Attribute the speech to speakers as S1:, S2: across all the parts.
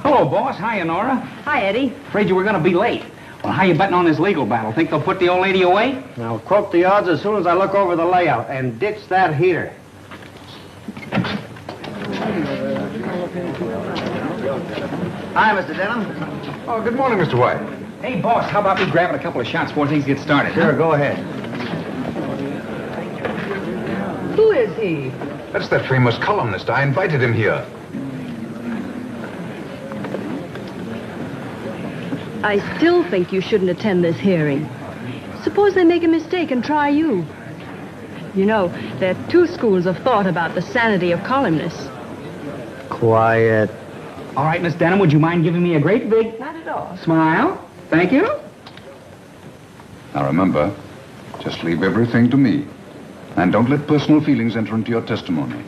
S1: Hello, boss. Hiya, Nora.
S2: Hi, Eddie.
S1: Afraid you were going to be late. Well, how you betting on this legal battle? Think they'll put the old lady away?
S3: I'll quote the odds as soon as I look over the layout and ditch that heater. Hi, Mr. Denham.
S4: Oh, good morning, Mr. White.
S1: Hey, boss, how about me grabbing a couple of shots before things get started?
S3: Sure, go ahead.
S2: Who is he?
S4: That's that famous columnist. I invited him here.
S2: I still think you shouldn't attend this hearing. Suppose they make a mistake and try you. You know, there are two schools of thought about the sanity of columnists.
S3: Quiet.
S1: All right, Miss Denham, would you mind giving me a great big
S2: Not at all.
S1: smile? Thank you.
S4: Now remember, just leave everything to me. And don't let personal feelings enter into your testimony.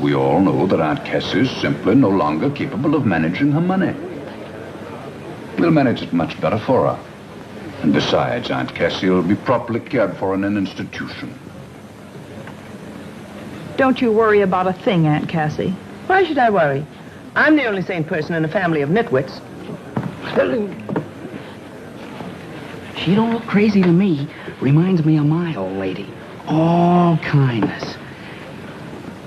S4: We all know that Aunt Cassie is simply no longer capable of managing her money. We'll manage it much better for her. And besides, Aunt Cassie will be properly cared for in an institution.
S5: Don't you worry about a thing, Aunt Cassie.
S6: Why should I worry? I'm the only sane person in a family of nitwits.
S1: She don't look crazy to me. Reminds me of my old lady. All kindness.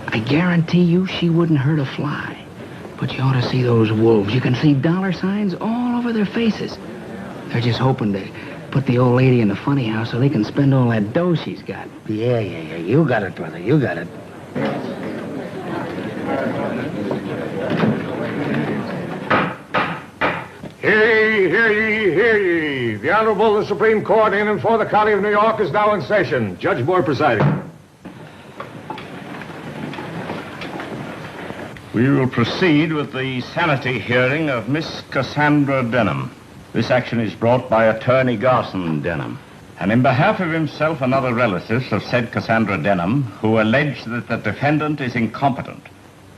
S1: I guarantee you she wouldn't hurt a fly. But you ought to see those wolves. You can see dollar signs all over their faces. They're just hoping to put the old lady in the funny house so they can spend all that dough she's got.
S3: Yeah. You got it, brother. You got it.
S7: Hear ye. The Honorable the Supreme Court in and for the County of New York is now in session. Judge Moore presiding.
S8: We will proceed with the sanity hearing of Miss Cassandra Denham. This action is brought by Attorney Garson Denham. And in behalf of himself and other relatives of said Cassandra Denham, who allege that the defendant is incompetent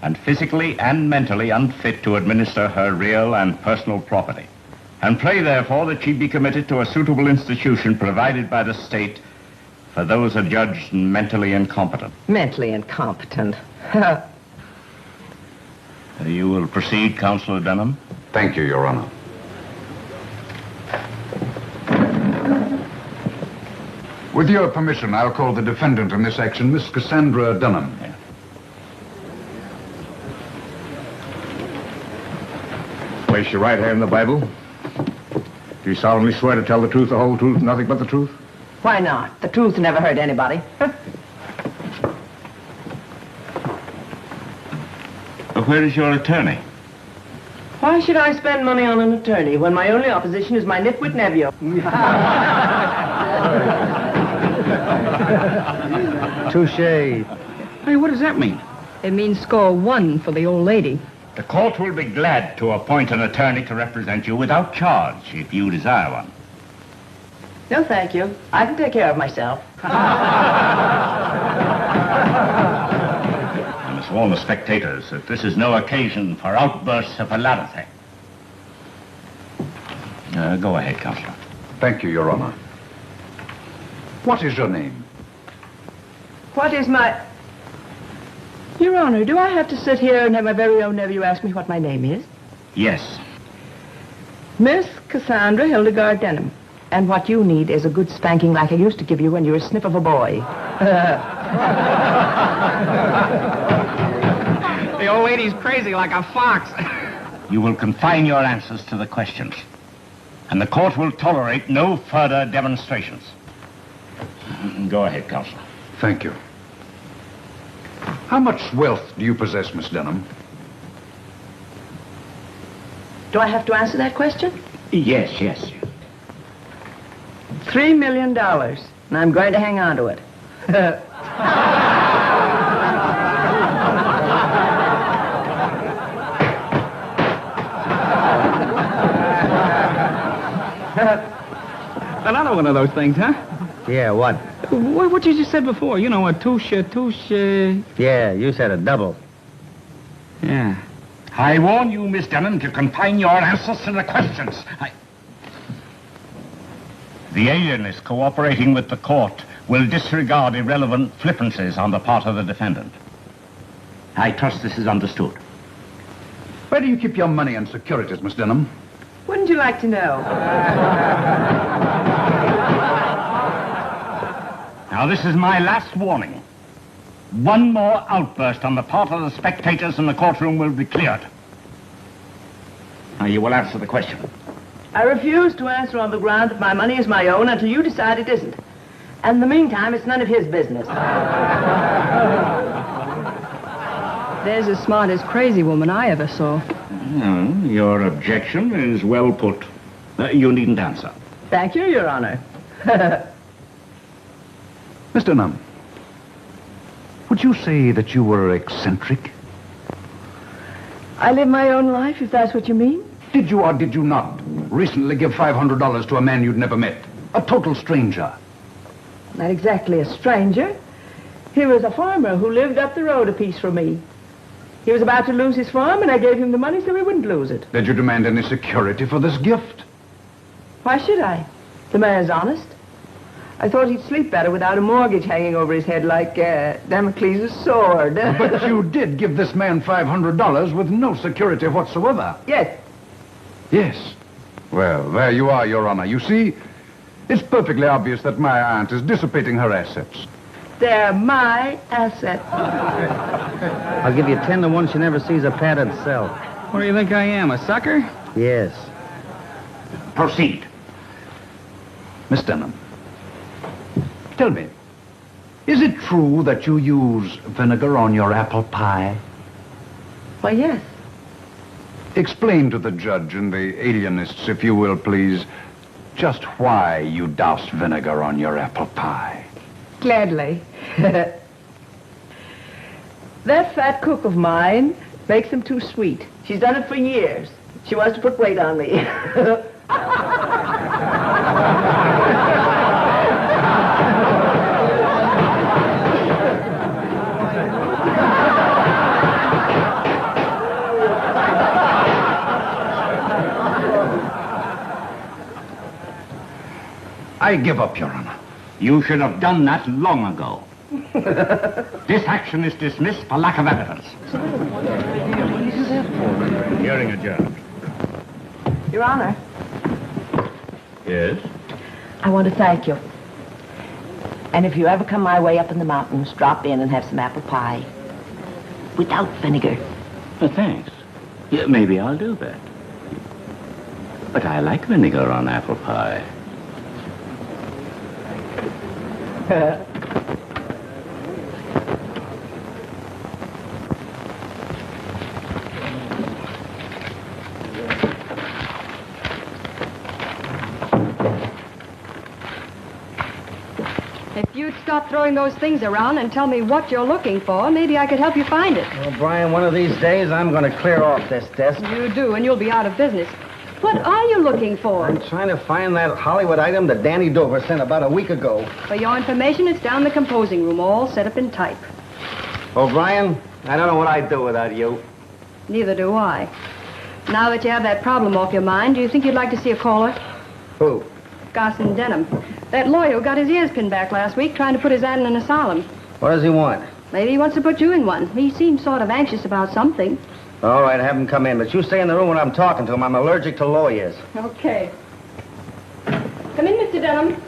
S8: and physically and mentally unfit to administer her real and personal property, and pray, therefore, that she be committed to a suitable institution provided by the state for those adjudged mentally incompetent.
S6: Mentally incompetent.
S8: You will proceed, Counselor Denham.
S4: Thank you, Your Honor. With your permission, I'll call the defendant in this action, Miss Cassandra Denham.
S8: Yeah.
S7: Place your right hand in the Bible. Do you solemnly swear to tell the truth, the whole truth, nothing but the truth?
S6: Why not? The truth never hurt anybody.
S8: Where is your attorney?
S6: Why should I spend money on an attorney when my only opposition is my nitwit nephew?
S3: Touche.
S1: Hey, what does that mean?
S2: It means score one for the old lady.
S8: The court will be glad to appoint an attorney to represent you without charge, if you desire one.
S6: No, thank you. I can take care of myself.
S8: I must warn the spectators that this is no occasion for outbursts of hilarity. Go ahead, Counselor.
S4: Thank you, Your Honor. What is your name?
S6: What is my... Your Honor, do I have to sit here and have my very own nephew ask me what my name is?
S8: Yes.
S6: Miss Cassandra Hildegard Denham. And what you need is a good spanking like I used to give you when you were a snip of a boy.
S1: The old lady's crazy like a fox.
S8: you will confine your answers to the questions. And the court will tolerate no further demonstrations. Go ahead, Counselor.
S4: Thank you. How much wealth do you possess, Miss Denham?
S6: Do I have to answer that question?
S1: Yes, yes.
S6: $3 million, and I'm going to hang on to it.
S1: Another one of those things, huh?
S3: Yeah, what?
S1: What you just said before. You know, a touche.
S3: Yeah, you said a double.
S1: Yeah.
S8: I warn you, Miss Denham, to confine your answers to the questions. The alienist cooperating with the court will disregard irrelevant flippancies on the part of the defendant. I trust this is understood.
S4: Where do you keep your money and securities, Miss Denham?
S6: Wouldn't you like to know?
S8: Now, this is my last warning. One more outburst on the part of the spectators in the courtroom will be cleared. Now, you will answer the question.
S6: I refuse to answer on the ground that my money is my own until you decide it isn't. And in the meantime, it's none of his business.
S2: There's the smartest crazy woman I ever saw.
S8: Your objection is well put. You needn't answer.
S6: Thank you, Your Honor.
S4: Miss Denham, would you say that you were eccentric?
S6: I live my own life, if that's what you mean.
S4: Did you or did you not recently give $500 to a man you'd never met? A total stranger.
S6: Not exactly a stranger. He was a farmer who lived up the road a piece from me. He was about to lose his farm, and I gave him the money so he wouldn't lose it.
S4: Did you demand any security for this gift?
S6: Why should I? The man's honest. I thought he'd sleep better without a mortgage hanging over his head like Damocles' sword.
S4: But you did give this man $500 with no security whatsoever.
S6: Yes.
S4: Yes. Well, there you are, Your Honor. You see, it's perfectly obvious that my aunt is dissipating her assets.
S6: They're my asset.
S3: I'll give you 10 to 1 she never sees a padded cell.
S1: What do you think I am, a sucker?
S3: Yes.
S8: Proceed.
S4: Miss Denham, tell me, is it true that you use vinegar on your apple pie?
S6: Why, yes.
S4: Explain to the judge and the alienists, if you will, please, just why you doused vinegar on your apple pie.
S6: Gladly. That fat cook of mine makes them too sweet. She's done it for years. She wants to put weight on me.
S4: I give up, Your Honor.
S8: You should have done that long ago. This action is dismissed for lack of evidence. Hearing adjourned.
S6: Your Honor,
S8: Yes?
S6: I want to thank you. And if you ever come my way up in the mountains, drop in and have some apple pie. Without vinegar.
S8: Thanks. Yeah, maybe I'll do that. But I like vinegar on apple pie.
S2: If you'd stop throwing those things around and tell me what you're looking for, maybe I could help you find it.
S3: Well, Brian, one of these days I'm going to clear off this desk.
S2: You do, and you'll be out of business. What are you looking for?
S3: I'm trying to find that Hollywood item that Danny Dover sent about a week ago.
S2: For your information, it's down the composing room, all set up in type.
S3: Oh, Brian, I don't know what I'd do without you.
S2: Neither do I. Now that you have that problem off your mind, do you think you'd like to see a caller?
S3: Who?
S2: Garson Denham. That lawyer who got his ears pinned back last week trying to put his ad in an asylum.
S3: What does he want?
S2: Maybe he wants to put you in one. He seems sort of anxious about something.
S3: All right, have him come in, but you stay in the room when I'm talking to him. I'm allergic to lawyers.
S2: Okay. Come in, Mr. Denham.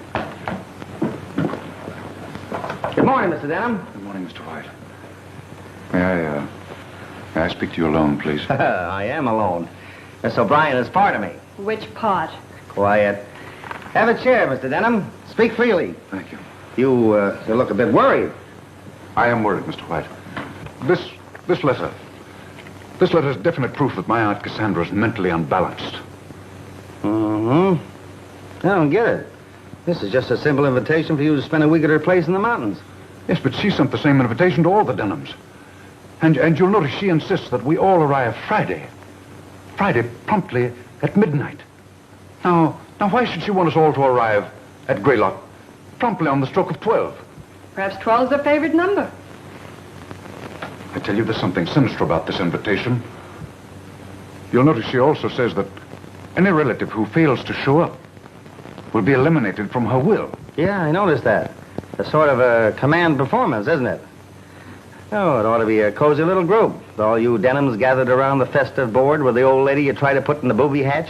S3: Good morning, Mr. Denham.
S4: Good morning, Mr. White. May I speak to you alone, please?
S3: I am alone. Miss O'Brien is part of me.
S2: Which part?
S3: Quiet. Have a chair, Mr. Denham. Speak freely.
S4: Thank you.
S3: You look a bit worried.
S4: I am worried, Mr. White. This letter is definite proof that my Aunt Cassandra is mentally unbalanced.
S3: Mm-hmm. I don't get it. This is just a simple invitation for you to spend a week at her place in the mountains.
S4: Yes, but she sent the same invitation to all the Denhams. And you'll notice she insists that we all arrive Friday. Friday, promptly at midnight. Now, why should she want us all to arrive at Greylock promptly on the stroke of 12?
S2: Perhaps 12's her favorite number.
S4: I tell you, there's something sinister about this invitation. You'll notice she also says that any relative who fails to show up will be eliminated from her will.
S3: Yeah, I noticed that. A sort of a command performance, isn't it? Oh, it ought to be a cozy little group. With all you Denhams gathered around the festive board with the old lady you tried to put in the booby hatch.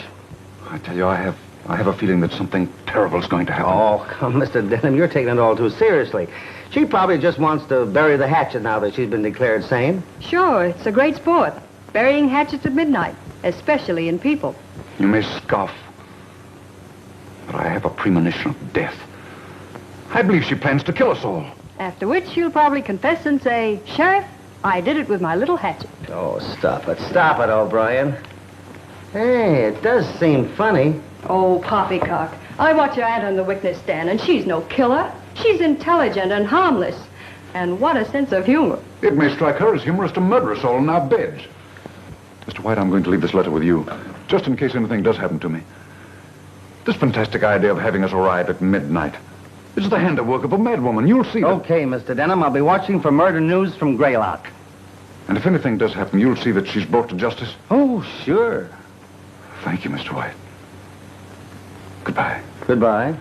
S4: I tell you, I have a feeling that something terrible is going to happen.
S3: Oh, come, Mr. Denham, you're taking it all too seriously. She probably just wants to bury the hatchet now that she's been declared sane.
S2: Sure, it's a great sport. Burying hatchets at midnight, especially in people.
S4: You may scoff, but I have a premonition of death. I believe she plans to kill us all.
S2: After which she'll probably confess and say, Sheriff, I did it with my little hatchet.
S3: Oh, stop it, O'Brien. Hey, it does seem funny.
S2: Oh, poppycock. I watch your aunt on the witness stand, and she's no killer. She's intelligent and harmless. And what a sense of humor.
S4: It may strike her as humorous to murder us all in our beds. Mr. White, I'm going to leave this letter with you, just in case anything does happen to me. This fantastic idea of having us arrive at midnight is the handiwork of a madwoman. You'll see that.
S3: Okay, Mr. Denham, I'll be watching for murder news from Greylock.
S4: And if anything does happen, you'll see that she's brought to justice.
S3: Oh, sure.
S4: Thank you, Mr. White. Goodbye.
S3: Goodbye.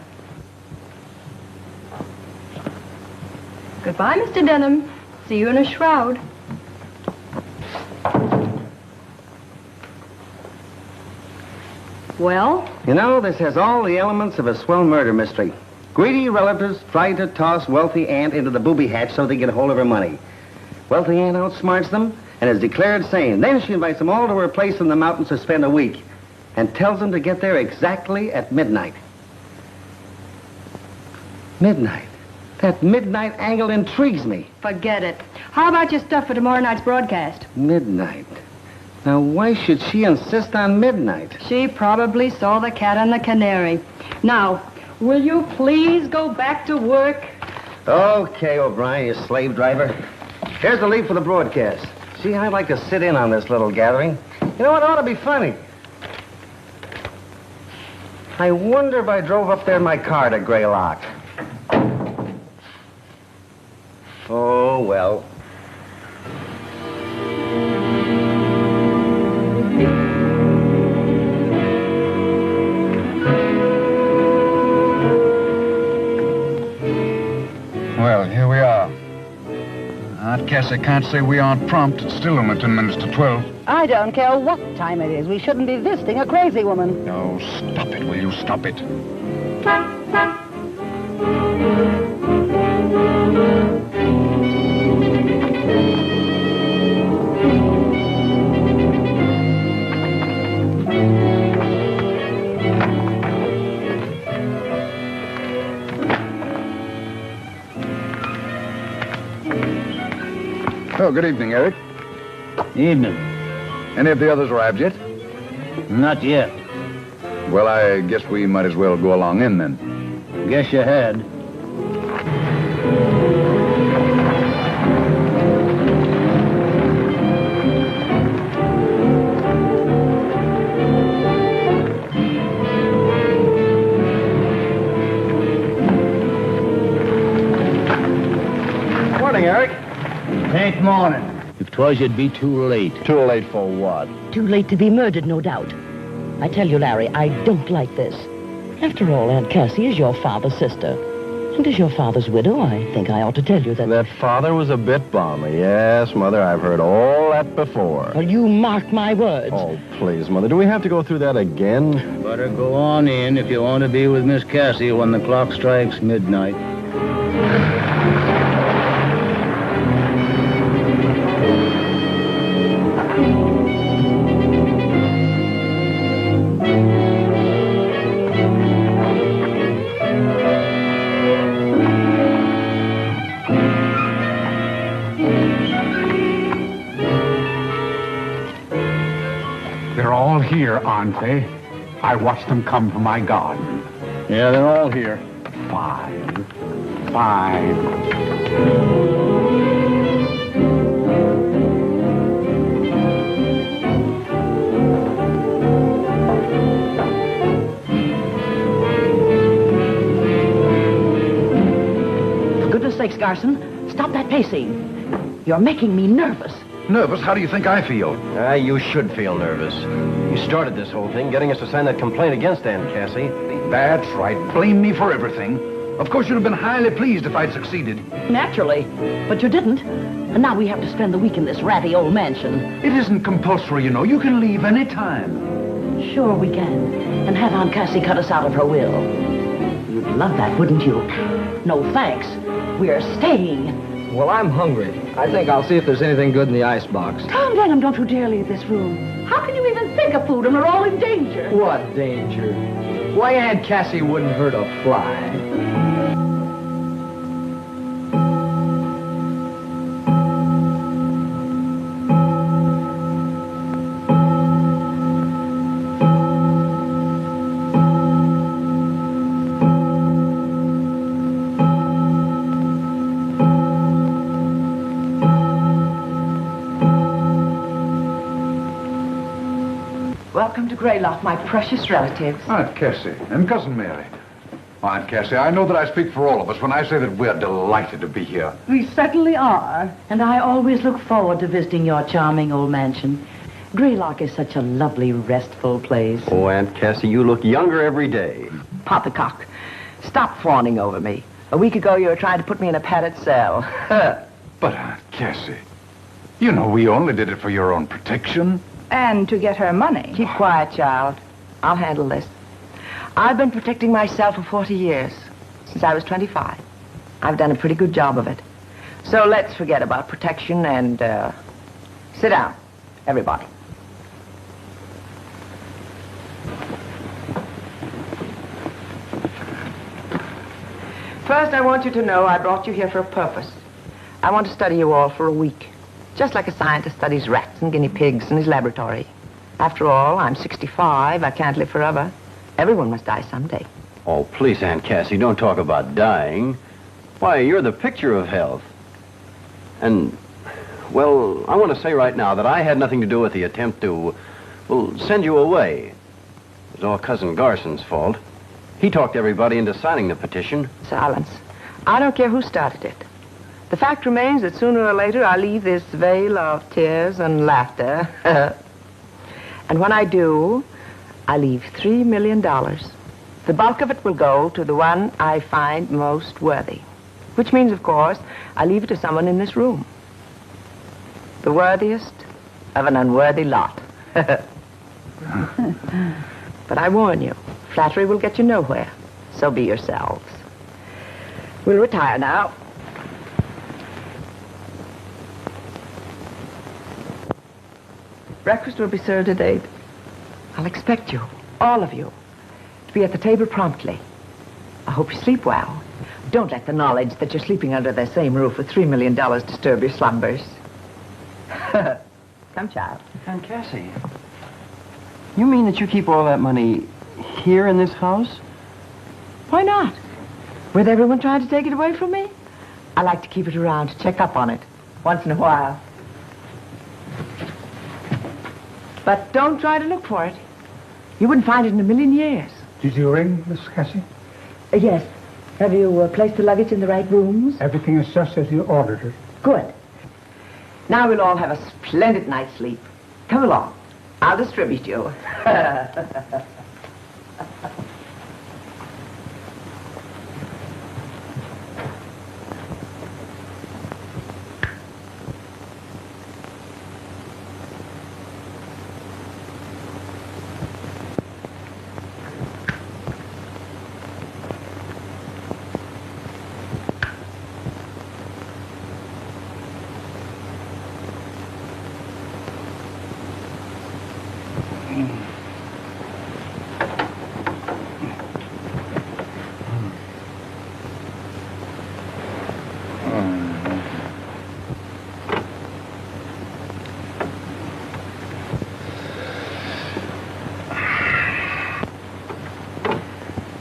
S2: Goodbye, Mr. Denham. See you in a shroud. Well?
S3: You know, this has all the elements of a swell murder mystery. Greedy relatives try to toss wealthy aunt into the booby hatch so they get a hold of her money. Wealthy aunt outsmarts them and is declared sane. Then she invites them all to her place in the mountains to spend a week and tells them to get there exactly at midnight. Midnight. That midnight angle intrigues me.
S2: Forget it. How about your stuff for tomorrow night's broadcast?
S3: Midnight. Now, why should she insist on midnight?
S2: She probably saw the cat and the canary. Now, will you please go back to work?
S3: Okay, O'Brien, you slave driver. Here's the lead for the broadcast. See, I'd like to sit in on this little gathering. You know, it ought to be funny. I wonder if I drove up there in my car to Greylock. Oh, well.
S4: Well, here we are. Aunt Cassie can't say we aren't prompt. It's still only 10 minutes to 12.
S9: I don't care what time it is. We shouldn't be visiting a crazy woman.
S4: No, stop it, will you? Stop it. Oh, good evening, Eric.
S10: Evening.
S4: Any of the others arrived yet?
S10: Not yet.
S4: Well, I guess we might as well go along in then.
S10: Guess you had.
S3: Morning, Eric.
S10: Ain't morning. If 'twas, you'd be too late.
S3: Too late for what?
S9: Too late to be murdered, no doubt. I tell you, Larry, I don't like this. After all, Aunt Cassie is your father's sister. And as your father's widow, I think I ought to tell you that...
S11: That father was a bit balmy. Yes, Mother, I've heard all that before.
S9: Well, you mark my words.
S11: Oh, please, Mother, do we have to go through that again?
S10: Better go on in if you want to be with Miss Cassie when the clock strikes midnight.
S12: here, aren't they? I watched them come from my garden.
S11: Yeah, they're all here.
S12: Fine. Fine.
S9: For goodness sakes, Garson, stop that pacing. You're making me nervous.
S4: Nervous? How do you think I feel?
S11: You should feel nervous. You started this whole thing, getting us to sign that complaint against Aunt Cassie.
S4: That's right. Blame me for everything. Of course, you'd have been highly pleased if I'd succeeded.
S9: Naturally. But you didn't. And now we have to spend the week in this ratty old mansion.
S4: It isn't compulsory, you know. You can leave any time.
S9: Sure we can. And have Aunt Cassie cut us out of her will. You'd love that, wouldn't you? No thanks. We're staying.
S10: Well, I'm hungry. I think I'll see if there's anything good in the icebox.
S9: Tom Denham, don't you dare leave this room. How can you even think of food when we're all in danger?
S10: What danger? Why, Aunt Cassie wouldn't hurt a fly.
S6: Welcome to Greylock, my precious relatives.
S4: Aunt Cassie and Cousin Mary. Aunt Cassie, I know that I speak for all of us when I say that we're delighted to be here.
S9: We certainly are. And I always look forward to visiting your charming old mansion. Greylock is such a lovely, restful place.
S11: Oh, Aunt Cassie, you look younger every day.
S6: Poppycock, stop fawning over me. A week ago, you were trying to put me in a padded cell.
S4: But, Aunt Cassie, you know we only did it for your own protection.
S5: And to get her money.
S6: Keep quiet, child. I'll handle this. I've been protecting myself for 40 years, since I was 25. I've done a pretty good job of it. So let's forget about protection and, sit down, everybody. First, I want you to know I brought you here for a purpose. I want to study you all for a week. Just like a scientist studies rats and guinea pigs in his laboratory. After all, I'm 65. I can't live forever. Everyone must die someday.
S11: Oh, please, Aunt Cassie, don't talk about dying. Why, you're the picture of health. And, well, I want to say right now that I had nothing to do with the attempt to, well, send you away. It was all Cousin Garson's fault. He talked everybody into signing the petition.
S6: Silence. I don't care who started it. The fact remains that sooner or later I'll leave this vale of tears and laughter. And when I do, I leave $3 million. The bulk of it will go to the one I find most worthy. Which means, of course, I leave it to someone in this room. The worthiest of an unworthy lot. But I warn you, flattery will get you nowhere. So be yourselves. We'll retire now. Breakfast will be served at 8. I'll expect you, all of you, to be at the table promptly. I hope you sleep well. Don't let the knowledge that you're sleeping under the same roof with $3 million disturb your slumbers. Come, child.
S11: Aunt Cassie, you mean that you keep all that money here in this house?
S6: Why not? With everyone trying to take it away from me? I like to keep it around to check up on it once in a while. But don't try to look for it. You wouldn't find it in a million years.
S12: Did you ring, Miss Cassie?
S6: Yes. Have you placed the luggage in the right rooms?
S12: Everything is just as you ordered it.
S6: Good. Now we'll all have a splendid night's sleep. Come along. I'll distribute you.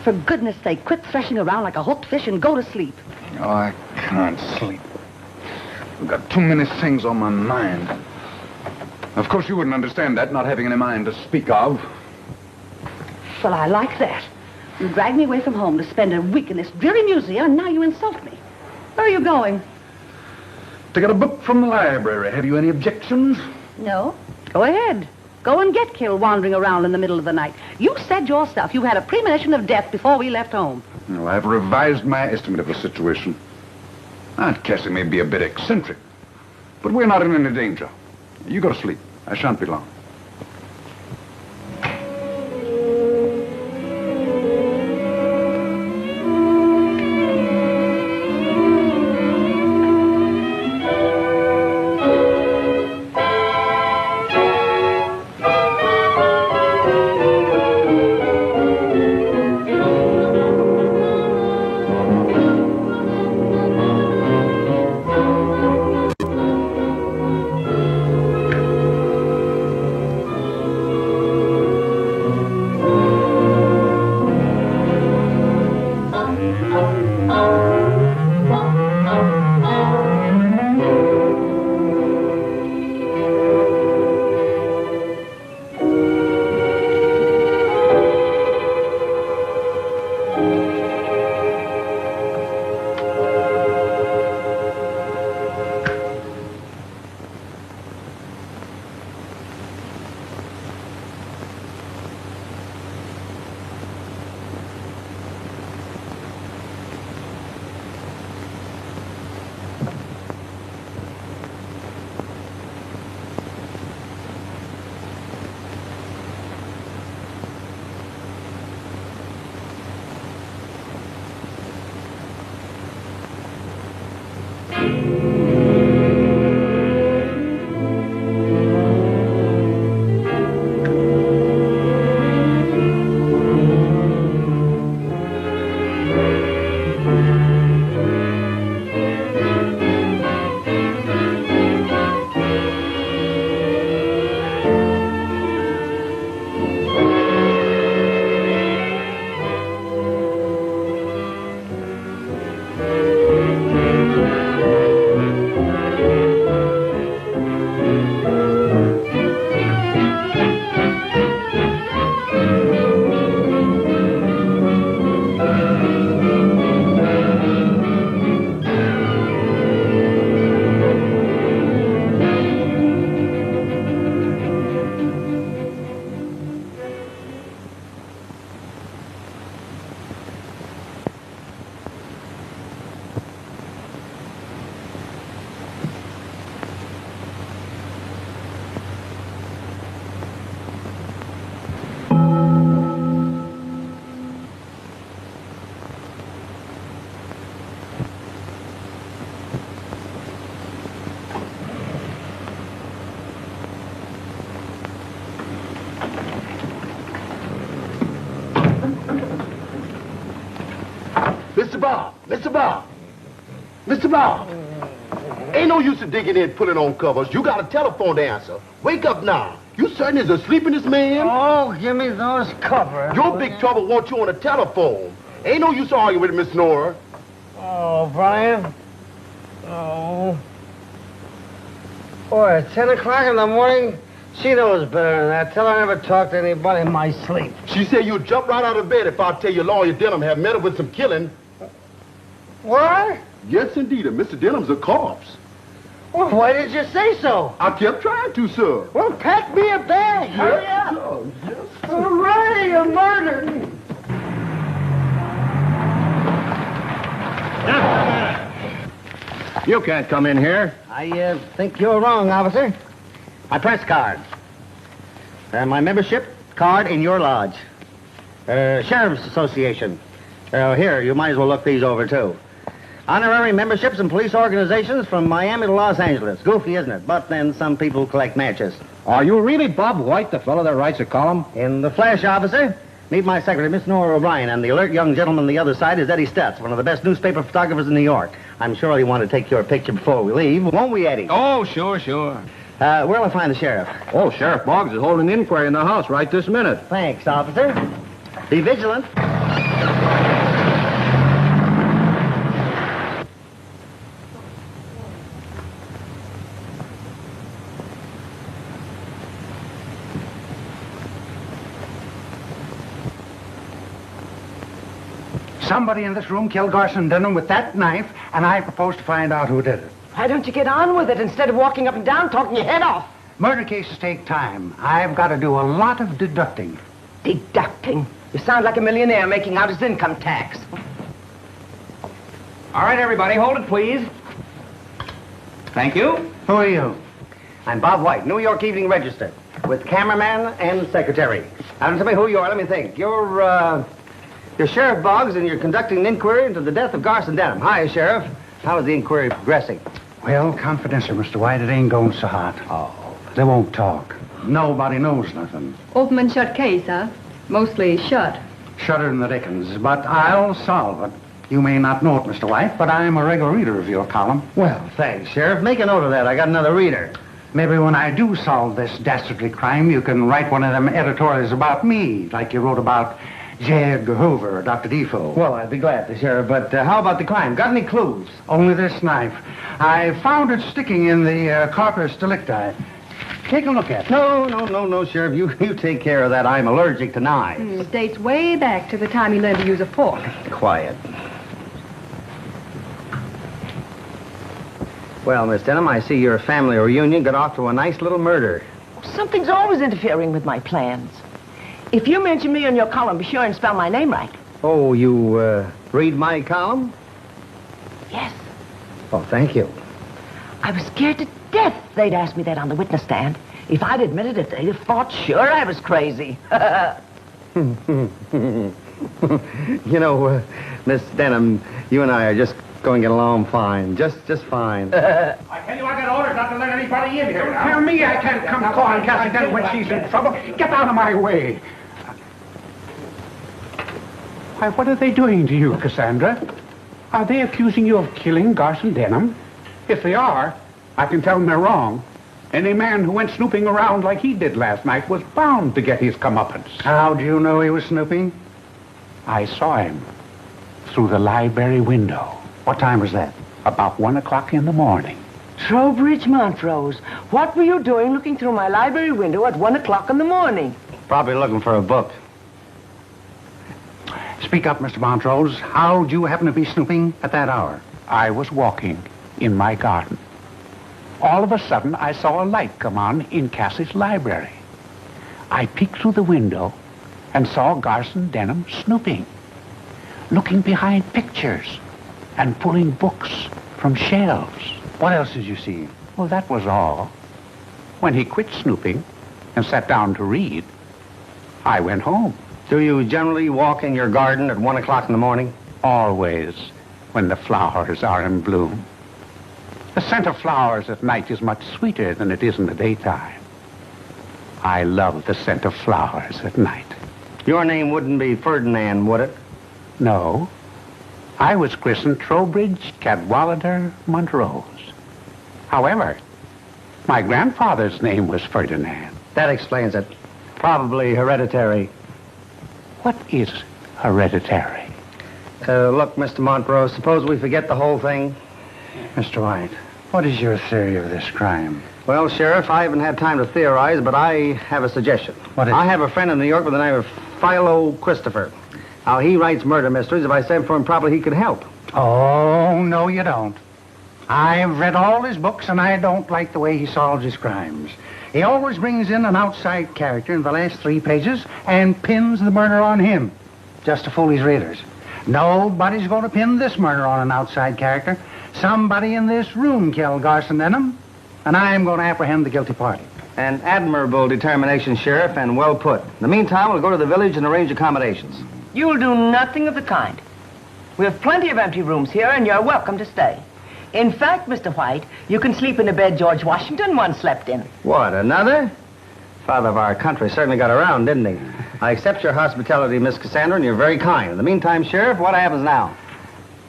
S13: For goodness sake, quit threshing around like a hooked fish and go to sleep.
S4: Oh, I can't sleep. I've got too many things on my mind. Of course, you wouldn't understand that, not having any mind to speak of.
S13: Well, I like that. You dragged me away from home to spend a week in this dreary museum, and now you insult me. Where are you going?
S4: To get a book from the library. Have you any objections?
S13: No. Go ahead. Go and get killed wandering around in the middle of the night. You said yourself you had a premonition of death before we left home.
S4: Well, I've revised my estimate of the situation. Aunt Cassie may be a bit eccentric, but we're not in any danger. You go to sleep. I shan't be long.
S14: Mr. Bob! Mr. Bob! Mr. Bob! Ain't no use in digging in pulling on covers. You got a telephone to answer. Wake up now. You certain is asleep in this man?
S10: Oh, give me those covers.
S14: Your big trouble wants you on the telephone. Ain't no use arguing with Miss Nora.
S10: Oh, Brian. Oh. Boy, at 10 o'clock in the morning? She knows better than that. Tell her I never talk to anybody in my sleep.
S14: She said you'd jump right out of bed if I tell you Lawyer Denham had met her with some killing.
S10: What?
S14: Yes, indeed. And Mr. Denham's a corpse.
S10: Well, why did you say so?
S14: I kept trying to, sir.
S10: Well, pack me a bag. Hurry up.
S14: Sir. Yes, sir.
S10: Hooray, a murder.
S3: You can't come in here.
S10: I think you're wrong, officer.
S3: My press card. My membership card in your lodge. Sheriff's Association. Here, you might as well look these over, too. Honorary memberships in police organizations from Miami to Los Angeles. Goofy, isn't it? But then some people collect matches.
S10: Are you really Bob White, the fellow that writes a column?
S3: In the flesh, officer. Meet my secretary, Miss Nora O'Brien, and the alert young gentleman on the other side is Eddie Stutz, one of the best newspaper photographers in New York. I'm sure he'll want to take your picture before we leave. Won't we, Eddie?
S10: Oh, sure, sure.
S3: Where'll I find the sheriff?
S10: Oh, Sheriff Boggs is holding an inquiry in the house right this minute.
S3: Thanks, officer. Be vigilant.
S12: Somebody in this room killed Garson Denham with that knife, and I propose to find out who did it.
S6: Why don't you get on with it instead of walking up and down talking your head off?
S12: Murder cases take time. I've got to do a lot of deducting.
S6: Deducting? You sound like a millionaire making out his income tax.
S1: All right, everybody, hold it, please. Thank you.
S12: Who are you?
S3: I'm Bob White, New York Evening Register, with cameraman and secretary. Now, don't tell me who you are. Let me think. You're Sheriff Boggs, and you're conducting an inquiry into the death of Garson Denham. Hi, Sheriff. How is the inquiry progressing?
S12: Well, confidential, Mr. White, it ain't going so hot.
S3: Oh.
S12: They won't talk. Nobody knows nothing.
S2: Open and shut case, huh? Mostly shut.
S12: Shudder in the dickens, but I'll solve it. You may not know it, Mr. White, but I'm a regular reader of your column.
S3: Well, thanks, Sheriff. Make a note of that. I got another reader.
S12: Maybe when I do solve this dastardly crime, you can write one of them editorials about me, like you wrote about J. Edgar Hoover or Dr. Defoe.
S3: Well, I'd be glad to, Sheriff, but how about the crime? Got any clues?
S12: Only this knife. I found it sticking in the corpus delicti. Take a look at it.
S3: No, Sheriff. You take care of that. I'm allergic to knives.
S2: Dates way back to the time he learned to use a fork.
S3: Quiet. Well, Miss Denham, I see your family reunion got off to a nice little murder.
S6: Something's always interfering with my plans. If you mention me in your column, be sure and spell my name right.
S3: Oh, you read my column?
S6: Yes.
S3: Oh, thank you.
S6: I was scared to death they'd ask me that on the witness stand. If I'd admitted it, they'd have thought sure I was crazy.
S3: You know, Miss Denham, you and I are just going to get along fine. Just fine.
S12: I tell you, I got orders not to let anybody in here. Tell me I can't come calling Cassie Denham when she's in trouble. Get out of my way. Why, what are they doing to you, Cassandra? Are they accusing you of killing Garson Denham? If they are, I can tell them they're wrong. Any man who went snooping around like he did last night was bound to get his comeuppance. How do you know he was snooping? I saw him through the library window. What time was that? About 1 o'clock in the morning.
S6: Trowbridge Montrose, what were you doing looking through my library window at 1 o'clock in the morning?
S3: Probably looking for a book.
S12: Speak up, Mr. Montrose. How'd you happen to be snooping at that hour? I was walking in my garden. All of a sudden, I saw a light come on in Cassie's library. I peeked through the window and saw Garson Denham snooping, looking behind pictures and pulling books from shelves. What else did you see? Well, that was all. When he quit snooping and sat down to read, I went home.
S3: Do you generally walk in your garden at 1 o'clock in the morning?
S12: Always, when the flowers are in bloom. The scent of flowers at night is much sweeter than it is in the daytime. I love the scent of flowers at night.
S3: Your name wouldn't be Ferdinand, would it?
S12: No. I was christened Trowbridge Cadwallader Montrose. However, my grandfather's name was Ferdinand.
S3: That explains it. Probably hereditary.
S12: What is hereditary?
S3: Look, Mr. Montrose, suppose we forget the whole thing?
S12: Mr. White, what is your theory of this crime?
S3: Well, Sheriff, I haven't had time to theorize, but I have a suggestion.
S12: What is it?
S3: I have a friend in New York by the name of Philo Christopher. Now, he writes murder mysteries. If I sent for him, probably he could help.
S12: Oh, no, you don't. I've read all his books, and I don't like the way he solves his crimes. He always brings in an outside character in the last 3 pages and pins the murder on him, just to fool his readers. Nobody's going to pin this murder on an outside character. Somebody in this room killed Garson Denham, and I'm going to apprehend the guilty party.
S3: An admirable determination, Sheriff, and well put. In the meantime, we'll go to the village and arrange accommodations.
S6: You'll do nothing of the kind. We have plenty of empty rooms here, and you're welcome to stay. In fact, Mr. White, you can sleep in the bed George Washington once slept in.
S3: What, another? Father of our country certainly got around, didn't he? I accept your hospitality, Miss Cassandra, and you're very kind. In the meantime, Sheriff, what happens now?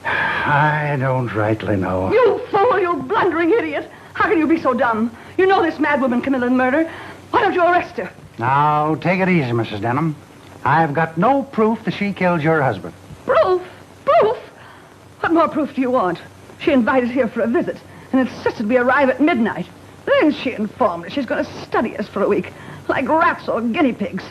S12: I don't rightly know.
S13: You fool, you blundering idiot. How can you be so dumb? You know this madwoman committed murder. Why don't you arrest her?
S12: Now, take it easy, Mrs. Denham. I've got no proof that she killed your husband.
S13: more proof do you want? She invited here for a visit and insisted we arrive at midnight. Then she informed me she's going to study us for a week, like rats or guinea pigs.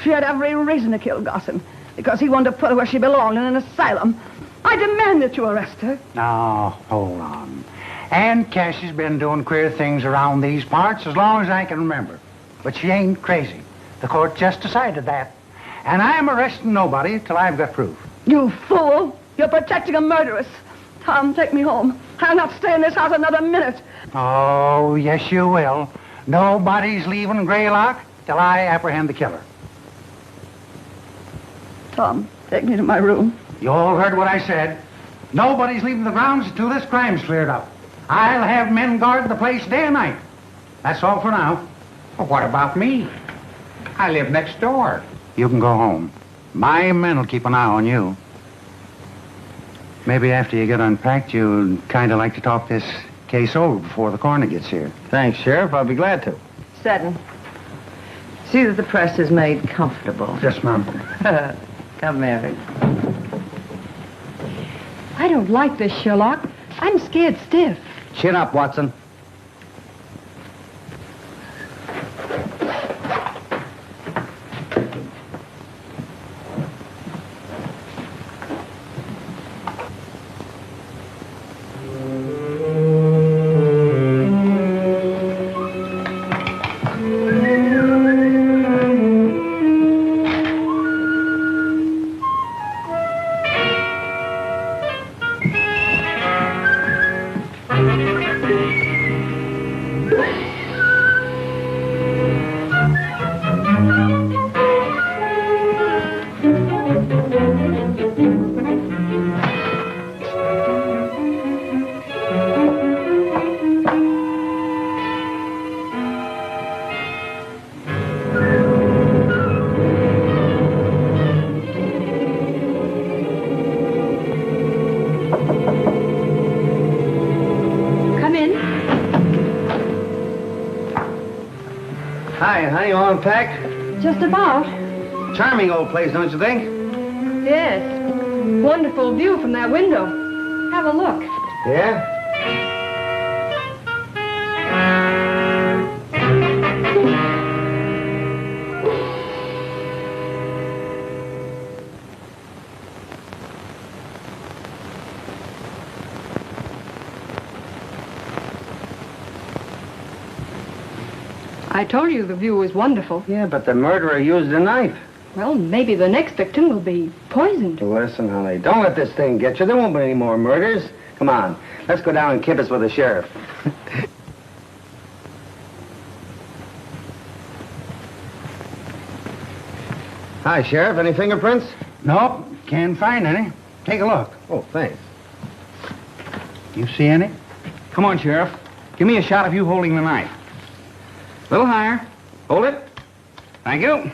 S13: She had every reason to kill Gosson, because he wanted to put her where she belonged, in an asylum. I demand that you arrest her.
S12: Now, hold on. Aunt Cassie's been doing queer things around these parts as long as I can remember. But she ain't crazy. The court just decided that. And I'm arresting nobody till I've got proof.
S13: You fool! You're protecting a murderess. Tom, take me home. I'll not stay in this house another minute.
S12: Oh, yes, you will. Nobody's leaving Greylock till I apprehend the killer.
S13: Tom, take me to my room.
S12: You all heard what I said. Nobody's leaving the grounds until this crime's cleared up. I'll have men guard the place day and night. That's all for now.
S15: Well, what about me? I live next door.
S12: You can go home. My men will keep an eye on you. Maybe after you get unpacked, you'd kind of like to talk this case over before the coroner gets here.
S3: Thanks, Sheriff. I'll be glad to.
S6: Seton. See that the press is made comfortable.
S12: Yes, ma'am.
S6: Come, Mary.
S2: I don't like this, Sherlock. I'm scared stiff.
S3: Chin up, Watson. Hi, honey, all unpacked?
S2: Just about.
S3: Charming old place, don't you think?
S2: Yes. Wonderful view from that window. Have a look.
S3: Yeah?
S2: I told you the view was wonderful.
S3: Yeah, but the murderer used a knife.
S2: Well, maybe the next victim will be poisoned.
S3: Listen, honey, don't let this thing get you. There won't be any more murders. Come on, let's go down and kibitz with the sheriff. Hi, Sheriff. Any fingerprints?
S12: Nope, can't find any. Take a look.
S3: Oh, thanks.
S12: You see any?
S3: Come on, Sheriff. Give me a shot of you holding the knife. A little higher. Hold it. Thank you.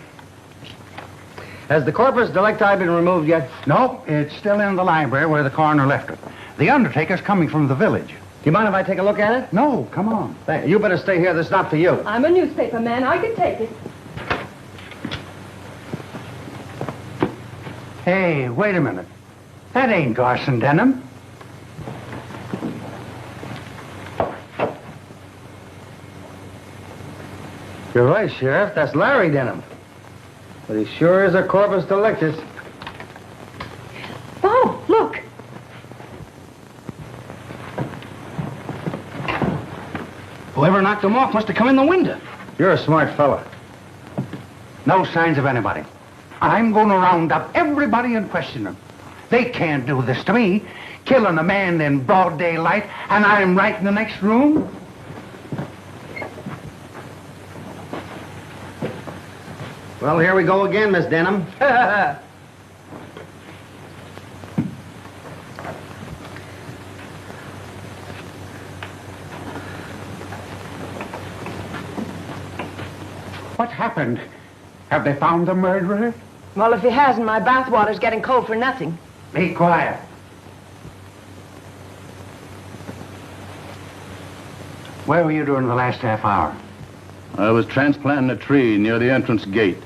S3: Has the corpus delicti been removed yet?
S12: Nope, it's still in the library where the coroner left it. The undertaker's coming from the village.
S3: Do you mind if I take a look at it?
S12: No, come on.
S3: You better stay here. This is not for you.
S2: I'm a newspaper man. I can take it.
S12: Hey, wait a minute. That ain't Garson Denham.
S3: You're right, Sheriff. That's Larry Denham. But he sure is a corpus delictus.
S2: Oh, look.
S3: Whoever knocked him off must have come in the window. You're a smart fella.
S12: No signs of anybody. I'm going to round up everybody and question them. They can't do this to me, killing a man in broad daylight, and I'm right in the next room.
S3: Well, here we go again, Miss Denham.
S12: What happened? Have they found the murderer?
S6: Well, if he hasn't, my bathwater's getting cold for nothing.
S12: Be quiet. Where were you during the last half hour?
S16: I was transplanting a tree near the entrance gate.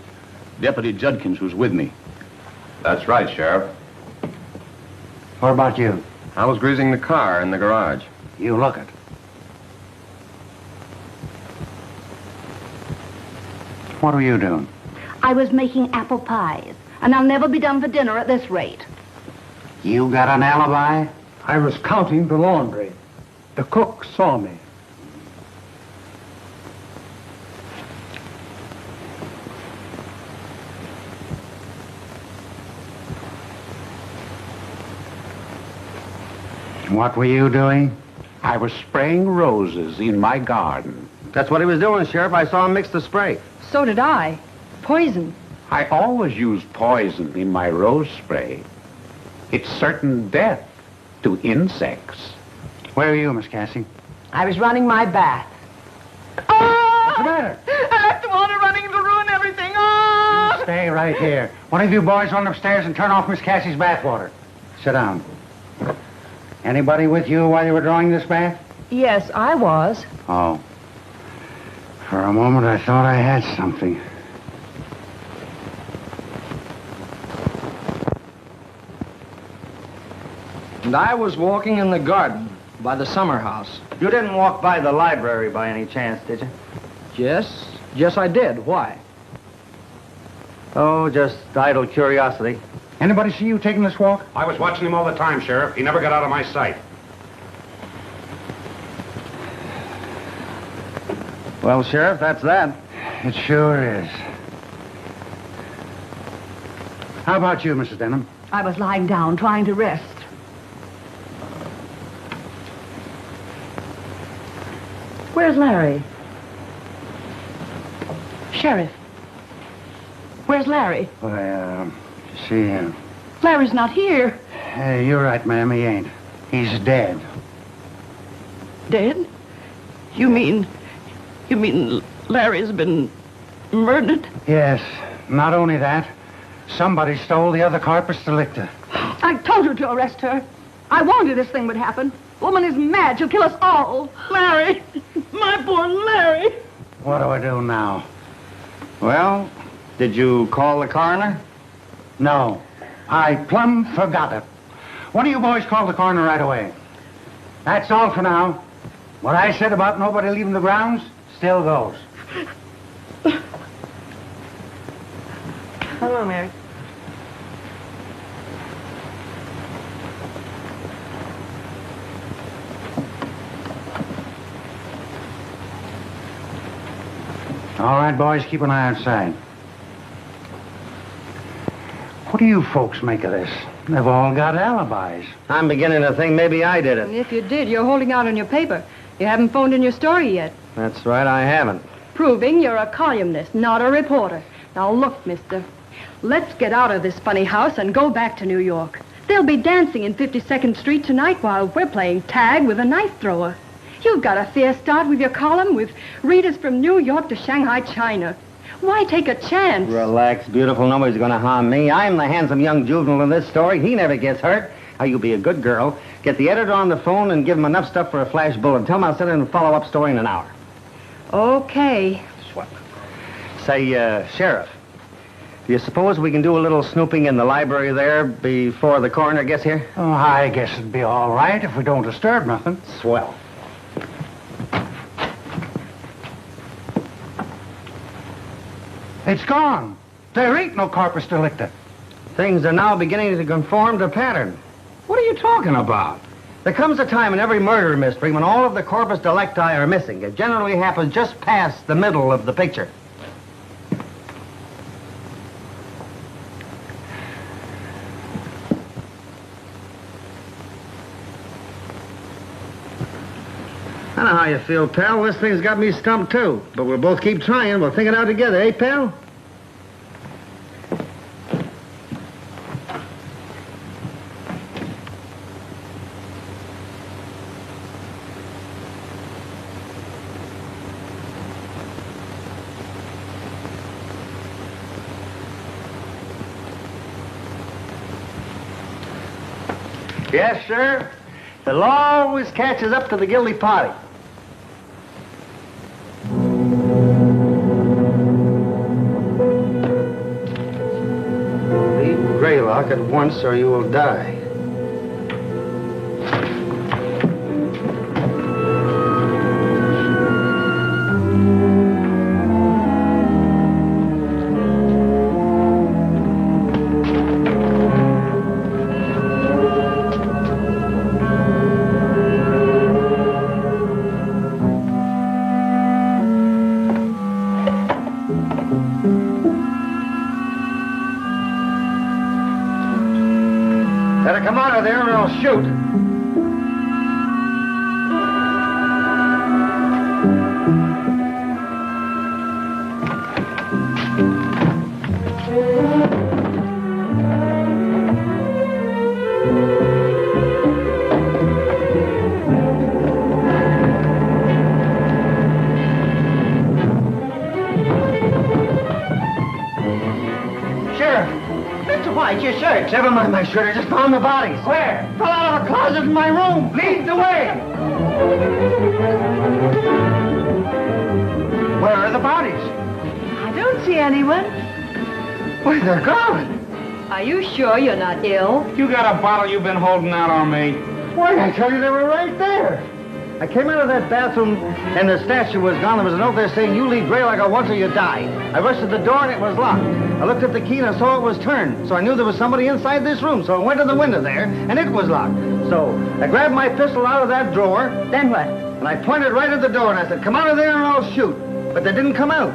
S16: Deputy Judkins was with me.
S4: That's right, Sheriff.
S12: What about you?
S17: I was greasing the car in the garage.
S12: You look it. What were you doing?
S18: I was making apple pies, and I'll never be done for dinner at this rate.
S12: You got an alibi?
S19: I was counting the laundry. The cook saw me.
S12: What were you doing? I was spraying roses in my garden.
S3: That's what he was doing, Sheriff. I saw him mix the spray.
S2: So did I. Poison.
S12: I always use poison in my rose spray. It's certain death to insects. Where are you, Miss Cassie?
S6: I was running my bath.
S12: What's the matter?
S6: I left the water running to ruin everything. Oh!
S12: Stay right here. One of you boys run upstairs and turn off Miss Cassie's bathwater. Sit down. Anybody with you while you were drawing this bath?
S2: Yes, I was.
S12: Oh. For a moment, I thought I had something.
S10: And I was walking in the garden by the summer house.
S3: You didn't walk by the library by any chance, did you?
S10: Yes, I did. Why?
S3: Oh, just idle curiosity.
S12: Anybody see you taking this walk? I was watching him all the time, Sheriff. He never got out of my sight.
S3: Well, Sheriff, that's that.
S12: It sure is. How about you, Mrs. Denham?
S13: I was lying down, trying to rest. Where's Larry? Sheriff. Where's Larry?
S12: Well, you see,
S13: Larry's not here.
S12: you're right, ma'am, he ain't. He's dead.
S9: Dead? You mean Larry's been murdered?
S12: Yes, not only that, somebody stole the other corpus delicti.
S13: I told you to arrest her. I warned you this thing would happen. Woman is mad. She'll kill us all.
S9: Larry! My poor Larry!
S12: What do I do now?
S3: Well, did you call the coroner?
S12: No, I plumb forgot it. One of you boys called the coroner right away. That's all for now. What I said about nobody leaving the grounds still goes.
S6: Hello, Mary.
S12: All right, boys, keep an eye outside. What do you folks make of this? They've all got alibis.
S3: I'm beginning to think maybe I did it.
S2: If you did, you're holding out on your paper. You haven't phoned in your story yet.
S3: That's right, I haven't.
S2: Proving you're a columnist, not a reporter. Now look, mister. Let's get out of this funny house and go back to New York. They'll be dancing in 52nd Street tonight while we're playing tag with a knife thrower. You've got a fair start with your column with readers from New York to Shanghai, China. Why take a chance?
S3: Relax, beautiful. Nobody's going to harm me. I'm the handsome young juvenile in this story. He never gets hurt. Now, you be a good girl. Get the editor on the phone and give him enough stuff for a flash bulletin. Tell him I'll send in a follow-up story in an hour.
S2: Okay.
S3: Swell. Say, Sheriff, do you suppose we can do a little snooping in the library there before the coroner gets here?
S12: Oh, I guess it'd be all right if we don't disturb nothing.
S3: Swell.
S12: It's gone. There ain't no corpus delicti.
S3: Things are now beginning to conform to pattern.
S12: What are you talking about?
S3: There comes a time in every murder mystery when all of the corpus delicti are missing. It generally happens just past the middle of the picture. I know how you feel, pal. This thing's got me stumped, too. But we'll both keep trying. We'll think it out together, eh, pal? Yes, sir. The law always catches up to the guilty party. Leave Greylock at once or you will die. Better come out of there or I'll shoot.
S10: Your shirt.
S3: Never mind my shirt. I just found the bodies.
S10: Where?
S3: Fell out of a closet in my room.
S10: Lead the way.
S3: Where are the bodies?
S6: I don't see anyone.
S3: Where they're gone.
S2: Are you sure you're not ill?
S15: You got a bottle you've been holding out on me.
S3: Why, I tell you they were right there. I came out of that bathroom and the statue was gone. There was a note there saying, "You leave Greylock once or you die." I rushed to the door and it was locked. I looked at the key and I saw it was turned. So I knew there was somebody inside this room. So I went to the window there and it was locked. So I grabbed my pistol out of that drawer.
S6: Then what?
S3: And I pointed right at the door and I said, "Come out of there or I'll shoot." But they didn't come out.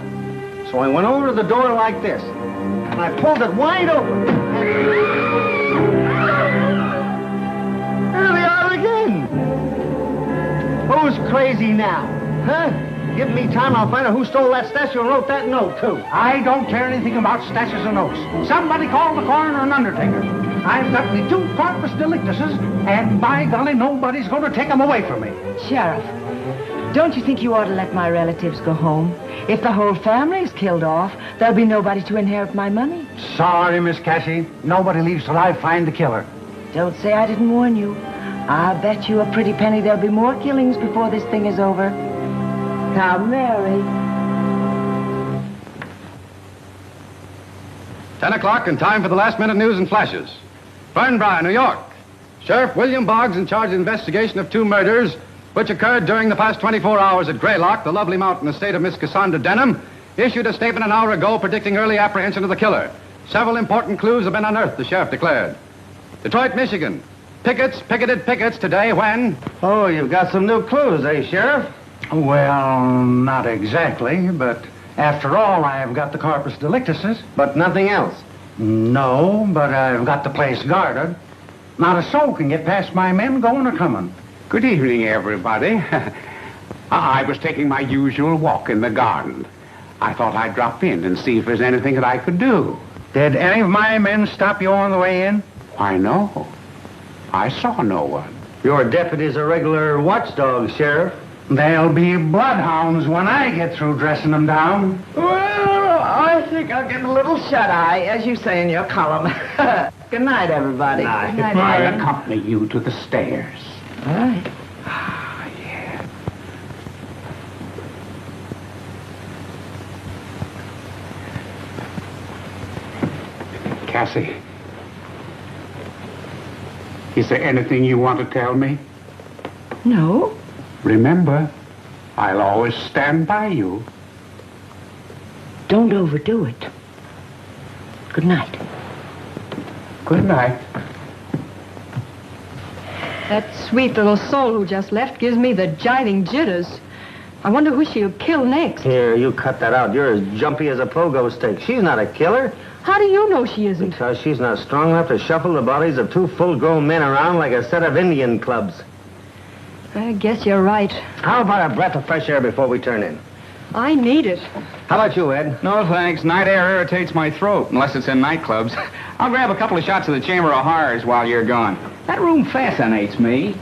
S3: So I went over to the door like this. And I pulled it wide open. There they are again. Who's crazy now? Huh? Give me time, I'll find out who stole that statue and wrote that note, too.
S12: I don't care anything about statues and notes. Somebody call the coroner and undertaker. I've got me 2 corpus delictuses, and by golly, nobody's going to take them away from me.
S6: Sheriff, don't you think you ought to let my relatives go home? If the whole family's killed off, there'll be nobody to inherit my money.
S12: Sorry, Miss Cassie. Nobody leaves till I find the killer.
S6: Don't say I didn't warn you. I'll bet you a pretty penny there'll be more killings before this thing is over. Now, Mary.
S20: 10 o'clock and time for the last-minute news and flashes. Fernbry, New York. Sheriff William Boggs, in charge of investigation of 2 murders which occurred during the past 24 hours at Greylock, the lovely mountain estate of Miss Cassandra Denham, issued a statement an hour ago predicting early apprehension of the killer. Several important clues have been unearthed, the sheriff declared. Detroit, Michigan. Pickets picketed pickets today when...
S3: Oh, you've got some new clues, eh, Sheriff?
S12: Well, not exactly, but after all, I've got the corpus delictuses.
S3: But nothing else?
S12: No, but I've got the place guarded. Not a soul can get past my men going or coming.
S15: Good evening, everybody. I was taking my usual walk in the garden. I thought I'd drop in and see if there's anything that I could do.
S12: Did any of my men stop you on the way in?
S15: Why, no. I saw no one.
S3: Your deputy's a regular watchdog, Sheriff.
S12: There'll be bloodhounds when I get through dressing them down.
S6: Well, I think I'll get a little shut-eye, as you say in your column. Good night, everybody.
S12: Good night. I accompany you to the stairs.
S6: All right.
S12: Yeah. Cassie, is there anything you want to tell me?
S6: No.
S12: Remember, I'll always stand by you.
S6: Don't overdo it. Good night.
S12: Good night.
S2: That sweet little soul who just left gives me the jiving jitters. I wonder who she'll kill next.
S3: Here, you cut that out. You're as jumpy as a pogo stick. She's not a killer.
S2: How do you know she isn't?
S3: Because she's not strong enough to shuffle the bodies of 2 full-grown men around like a set of Indian clubs.
S2: I guess you're right.
S3: How about a breath of fresh air before we turn in?
S2: I need it.
S3: How about you, Ed?
S15: No, thanks. Night air irritates my throat, unless it's in nightclubs. I'll grab a couple of shots of the Chamber of Horrors while you're gone. That room fascinates me.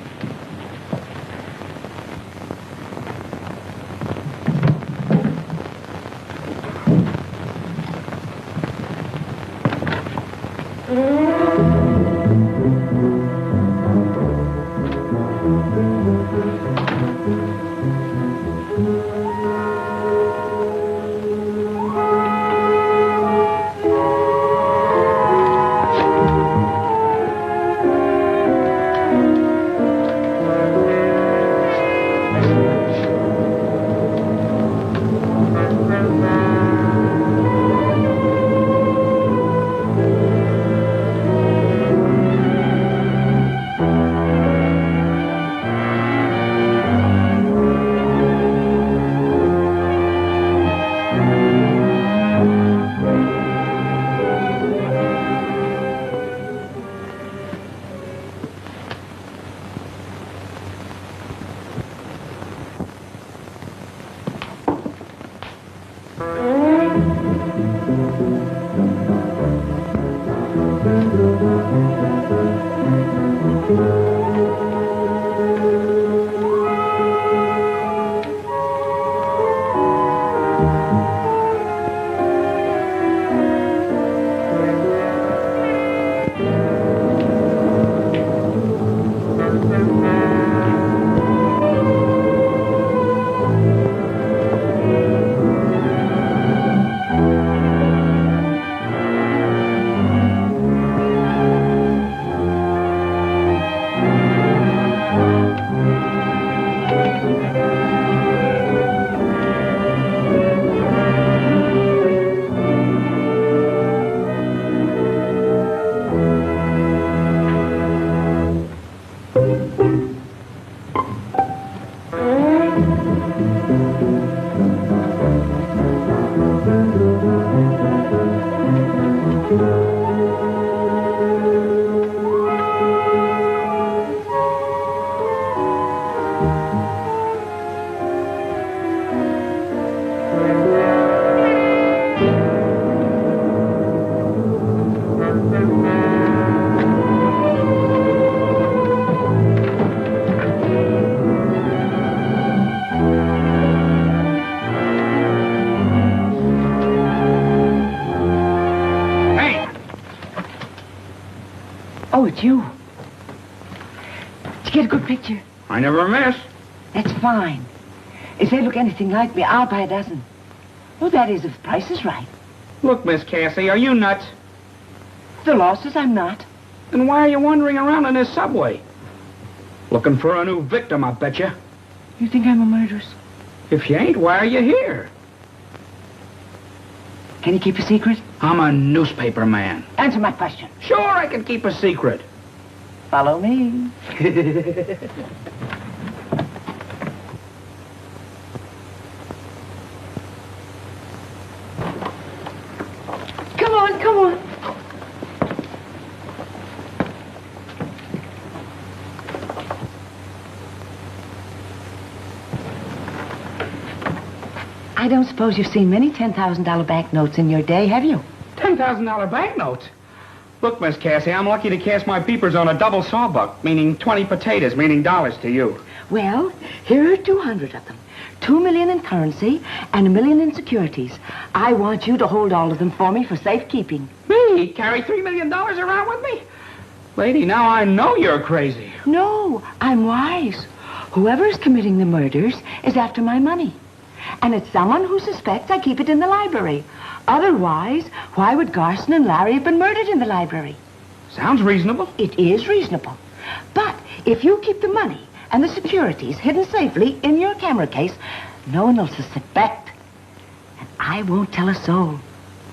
S6: Oh, it's you. Did you get a good picture?
S12: I never miss.
S6: That's fine. If they look anything like me, I'll buy a dozen. Well, that is, if the price is right.
S12: Look, Miss Cassie, are you nuts?
S6: The law says I'm not.
S12: Then why are you wandering around in this subway? Looking for a new victim, I bet you.
S6: You think I'm a murderess?
S12: If you ain't, why are you here?
S6: Can you keep a secret?
S12: I'm a newspaper man.
S6: Answer my question.
S12: Sure, I can keep a secret.
S6: Follow me. Come on, come on. I don't suppose you've seen many $10,000 banknotes in your day, have you?
S12: $10,000 banknotes? Look, Miss Cassie, I'm lucky to cast my peepers on a double sawbuck, meaning 20 potatoes, meaning dollars to you.
S6: Well, here are 200 of them. 2 million in currency and 1 million in securities. I want you to hold all of them for me for safekeeping.
S12: Me? Carry $3 million around with me? Lady, now I know you're crazy.
S6: No, I'm wise. Whoever is committing the murders is after my money. And it's someone who suspects I keep it in the library. Otherwise, why would Garson and Larry have been murdered in the library?
S12: Sounds reasonable.
S6: It is reasonable. But if you keep the money and the securities hidden safely in your camera case, no one will suspect. And I won't tell a soul.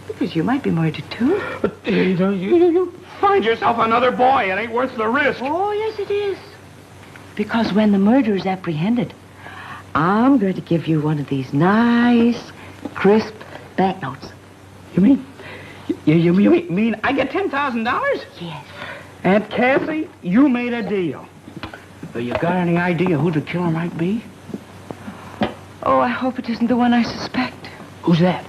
S6: Because you might be murdered, too.
S12: But you find yourself another boy. It ain't worth the risk.
S6: Oh, yes, it is. Because when the murderer is apprehended, I'm going to give you one of these nice, crisp banknotes.
S12: You mean I get $10,000?
S6: Yes.
S12: Aunt Cassie, you made a deal. You got any idea who the killer might be?
S6: Oh, I hope it isn't the one I suspect.
S12: Who's that?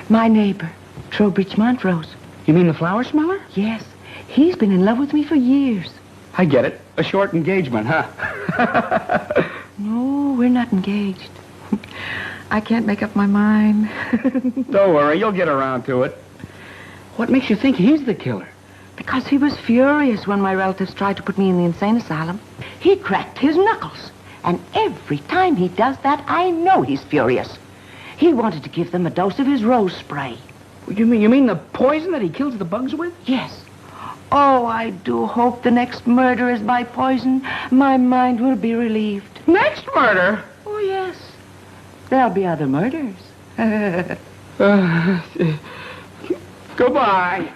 S6: My neighbor, Trowbridge Montrose.
S12: You mean the flower smeller?
S6: Yes. He's been in love with me for years.
S12: I get it. A short engagement, huh?
S6: No, we're not engaged. I can't make up my mind.
S12: Don't worry, you'll get around to it. What makes you think he's the killer?
S6: Because he was furious when my relatives tried to put me in the insane asylum. He cracked his knuckles. And every time he does that, I know he's furious. He wanted to give them a dose of his rose spray.
S12: You mean the poison that he kills the bugs with?
S6: Yes. Oh, I do hope the next murder is by poison. My mind will be relieved.
S12: Next murder?
S6: Oh, yes. There'll be other murders.
S12: Goodbye.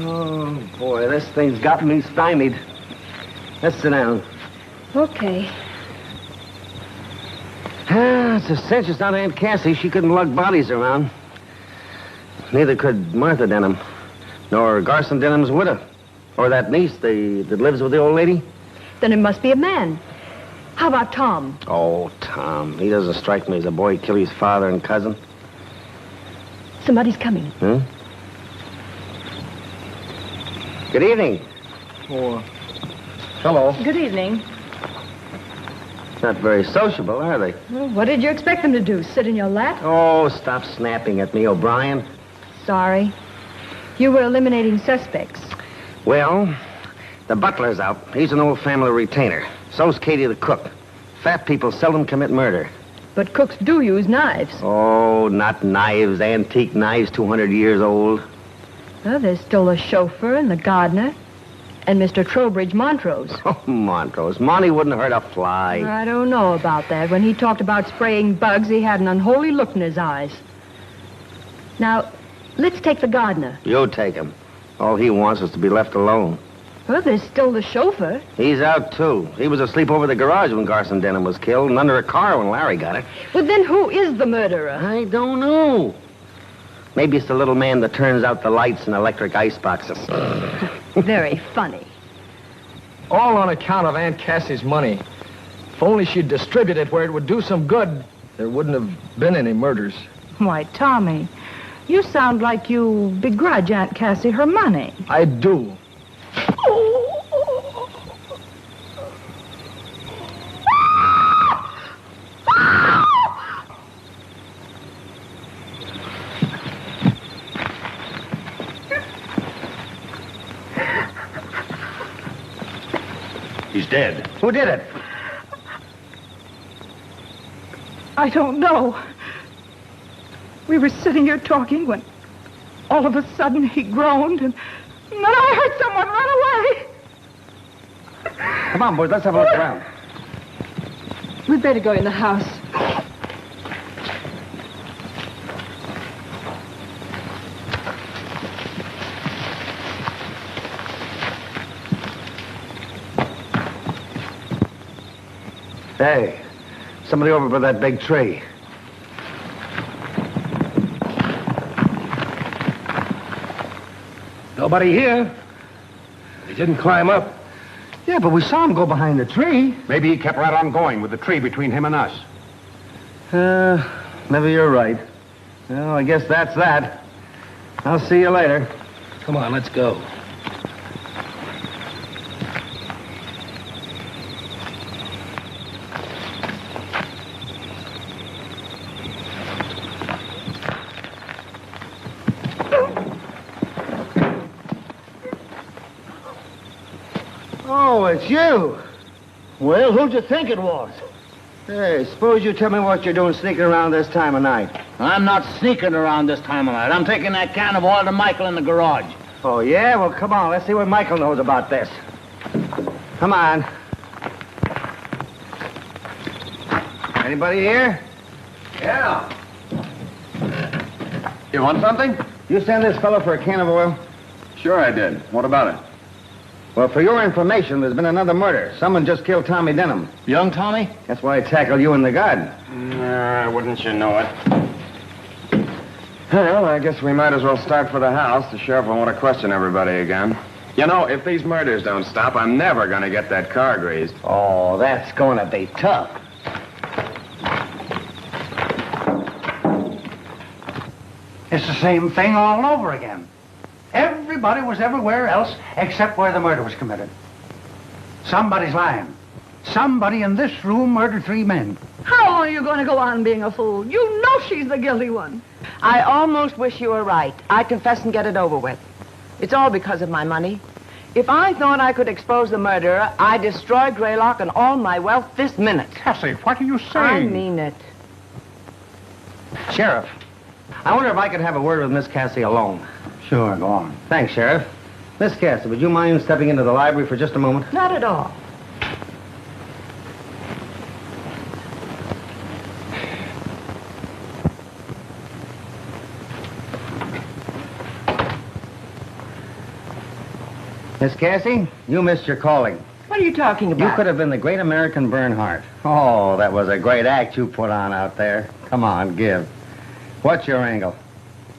S3: Oh, boy, this thing's got me stymied. Let's sit down.
S2: Okay.
S3: It's a cinch it's not Aunt Cassie. She couldn't lug bodies around. Neither could Martha Denham, nor Garson Denham's widow, or that niece that lives with the old lady.
S2: Then it must be a man. How about Tom?
S3: Oh, Tom. He doesn't strike me as a boy who'd kill his father and cousin.
S2: Somebody's coming.
S3: Huh? Good evening.
S10: Oh, hello.
S2: Good evening.
S3: Not very sociable, are they?
S2: Well, what did you expect them to do? Sit in your lap?
S3: Oh, stop snapping at me, O'Brien.
S2: Sorry. You were eliminating suspects.
S3: Well, the butler's out. He's an old family retainer. So's Katie the cook. Fat people seldom commit murder.
S2: But cooks do use knives.
S3: Oh, not knives, antique knives 200 years old.
S2: Well, there's still the chauffeur and the gardener and Mr. Trowbridge Montrose.
S3: Oh, Montrose. Monty wouldn't hurt a fly.
S2: I don't know about that. When he talked about spraying bugs, he had an unholy look in his eyes. Now, let's take the gardener.
S3: You take him. All he wants is to be left alone.
S2: Well, there's still the chauffeur.
S3: He's out, too. He was asleep over the garage when Garson Denham was killed and under a car when Larry got it.
S2: Well, then who is the murderer?
S3: I don't know. Maybe it's the little man that turns out the lights and electric ice boxes.
S2: Very funny.
S10: All on account of Aunt Cassie's money. If only she'd distribute it where it would do some good, there wouldn't have been any murders.
S5: Why, Tommy, you sound like you begrudge Aunt Cassie her money.
S10: I do.
S4: He's dead.
S3: Who did it?
S13: I don't know. We were sitting here talking when all of a sudden he groaned and then I heard someone run away.
S3: Come on, boys, let's have a look around.
S2: We'd better go in the house.
S3: Hey, somebody over by that big tree.
S7: Nobody here. He didn't climb up.
S3: Yeah, but we saw him go behind the tree.
S15: Maybe he kept right on going with the tree between him and us.
S3: Maybe you're right. Well, I guess that's that. I'll see you later.
S7: Come on, let's go.
S3: Oh, it's you. Well, who'd you think it was? Hey, suppose you tell me what you're doing sneaking around this time of night.
S1: I'm not sneaking around this time of night. I'm taking that can of oil to Michael in the garage.
S3: Oh, yeah? Well, come on. Let's see what Michael knows about this. Come on. Anybody here?
S17: Yeah. You want something?
S3: You send this fellow for a can of oil?
S17: Sure I did. What about it?
S3: Well, for your information, there's been another murder. Someone just killed Tommy Denham.
S1: Young Tommy?
S3: That's why I tackled you in the garden.
S17: Wouldn't you know it? Well, I guess we might as well start for the house. The sheriff will want to question everybody again. You know, if these murders don't stop, I'm never going to get that car greased.
S3: Oh, that's going to be tough.
S12: It's the same thing all over again. Everybody was everywhere else except where the murder was committed. Somebody's lying. Somebody in this room murdered 3 men.
S13: How long are you going to go on being a fool? You know she's the guilty one.
S6: I almost wish you were right. I'd confess and get it over with. It's all because of my money. If I thought I could expose the murderer, I'd destroy Greylock and all my wealth this minute.
S12: Cassie, what are you saying?
S6: I mean it.
S3: Sheriff, I wonder if I could have a word with Miss Cassie alone.
S12: Sure, go on.
S3: Thanks, Sheriff. Miss Cassie, would you mind stepping into the library for just a moment?
S6: Not at all.
S3: Miss Cassie, you missed your calling.
S6: What are you talking about?
S3: You could have been the great American Bernhardt. Oh, that was a great act you put on out there. Come on, give. What's your angle?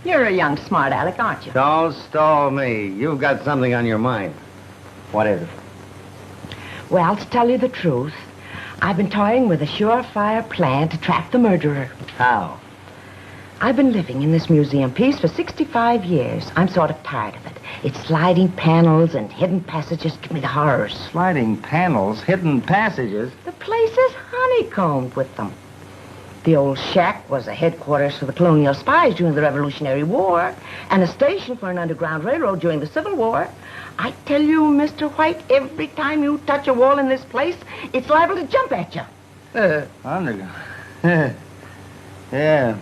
S6: You're a young smart aleck, aren't you?
S3: Don't stall me. You've got something on your mind. What is it?
S6: Well, to tell you the truth, I've been toying with a surefire plan to trap the murderer.
S3: How?
S6: I've been living in this museum piece for 65 years. I'm sort of tired of it. Its sliding panels and hidden passages give me the horrors.
S3: Sliding panels, hidden passages.
S6: The place is honeycombed with them. The old shack was a headquarters for the colonial spies during the Revolutionary War and a station for an underground railroad during the Civil War. I tell you, Mr. White, every time you touch a wall in this place, it's liable to jump at you.
S3: Underground. Yeah.